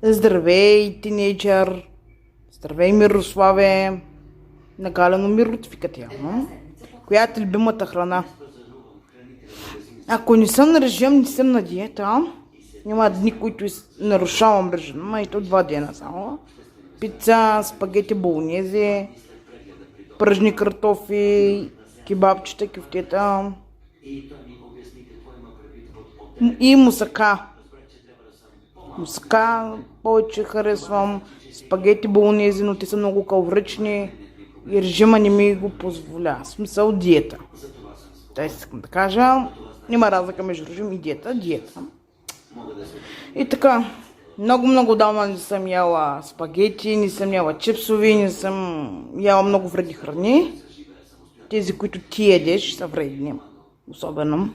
Здравей, тинейджър! Здравей, Мирославе! Нагалено Миро ти вика тя. Коя е любимата храна? Ако не съм на режим, не съм на диета. Има дни, които нарушавам режима, и то 2 дена само. Пица, спагети болонези, пръжни картофи, кебабчета, кюфтета и мусака. Мусака повече харесвам, спагети болонези, но те са много калорични и режима не ми го позволя. В смисъл диета. Тоест искам да кажа, няма разлика между режим и диета. Диета. И така, много давно не съм яла спагети, не съм яла чипсови, не съм яла много вредни храни. Тези, които ти едеш, са вредни. Особено.